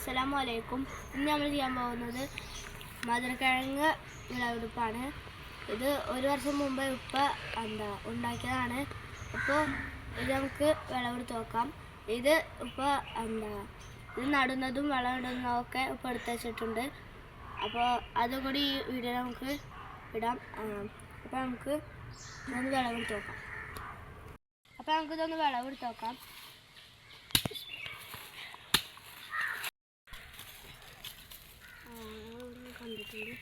അസ്സലാമു അലൈക്കും. ഇന്ന് നമ്മൾ ചെയ്യാൻ പോകുന്നത് മധുരക്കിഴങ്ങ് വിളവെടുപ്പാണ്. ഇത് ഒരു വർഷം മുമ്പ് ഉപ്പ ഉണ്ടാക്കിയതാണ്. അപ്പോൾ ഇത് നമുക്ക് വിളവെടുത്ത് നോക്കാം. ഇത് ഉപ്പ ഇത് നടുന്നതും വിളവിടുന്നതും ഒക്കെ ഉപ്പ എടുത്ത് വെച്ചിട്ടുണ്ട്. അപ്പോൾ അതുകൂടി ഈ വീഡിയോ നമുക്ക് ഇടാം. അപ്പോൾ നമുക്ക് ഇതൊന്ന് വിളവെടുത്ത് നോക്കാം. അപ്പോൾ നമുക്കിതൊന്ന് വിളവെടുത്ത് നോക്കാം. കണ്ടിട്ടുണ്ട്.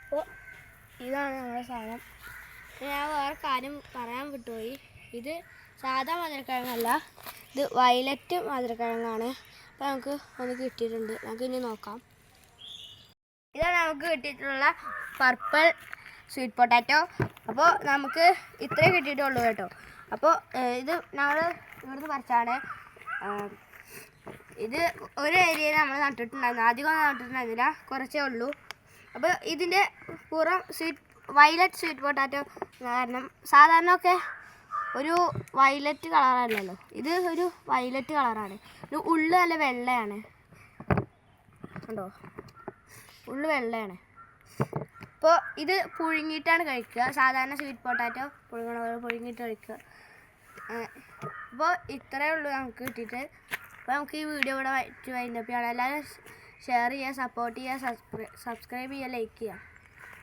അപ്പോൾ ഇതാണ് നമ്മുടെ സാധനം. ഞാൻ വേറെ കാര്യം പറയാൻ വിട്ടുപോയി. ഇത് സാധാ മധുരക്കിഴങ്ങല്ല, ഇത് വയലറ്റ് മധുരക്കിഴങ്ങാണ്. അപ്പോൾ നമുക്ക് ഒന്ന് കിട്ടിയിട്ടുണ്ട്. നമുക്ക് ഇനി നോക്കാം. ഇതാണ് നമുക്ക് കിട്ടിയിട്ടുള്ള പർപ്പിൾ സ്വീറ്റ് പൊട്ടാറ്റോ. അപ്പോൾ നമുക്ക് ഇത്രയും കിട്ടിയിട്ടുള്ളൂ കേട്ടോ. അപ്പോൾ ഇത് ഞങ്ങൾ ഇവിടുന്ന് പറിച്ചാണ്. ഇത് ഒരു ഏരിയയിൽ നമ്മൾ നട്ടിട്ടുണ്ടായിരുന്നു. അധികം നട്ടിട്ടുണ്ടായിരുന്നില്ല, കുറച്ചേ ഉള്ളൂ. അപ്പോൾ ഇതിൻ്റെ പുറം വയലറ്റ് സ്വീറ്റ് പൊട്ടാറ്റോ കാരണം സാധാരണ ഒക്കെ ഒരു വയലറ്റ് കളറല്ലല്ലോ, ഇത് ഒരു വയലറ്റ് കളറാണ്. ഇത് ഉള്ളു നല്ല വെള്ളയാണ് കണ്ടോ, ഉള്ളു വെള്ളയാണ്. അപ്പോൾ ഇത് പുഴുങ്ങിയിട്ടാണ് കഴിക്കുക. സാധാരണ സ്വീറ്റ് പൊട്ടാറ്റോ പുഴുങ്ങിയിട്ട് കഴിക്കുക. അപ്പോൾ ഇത്രയേ ഉള്ളൂ നമുക്ക് കിട്ടിയിട്ട്. അപ്പോൾ നമുക്ക് ഈ വീഡിയോ ഇവിടെ വൈൻഡപ്പ് ചെയ്യണം. എല്ലാവരും ഷെയർ ചെയ്യുക, സപ്പോർട്ട് ചെയ്യുക, സബ്സ്ക്രൈബ് ചെയ്യുക, ലൈക്ക് ചെയ്യുക.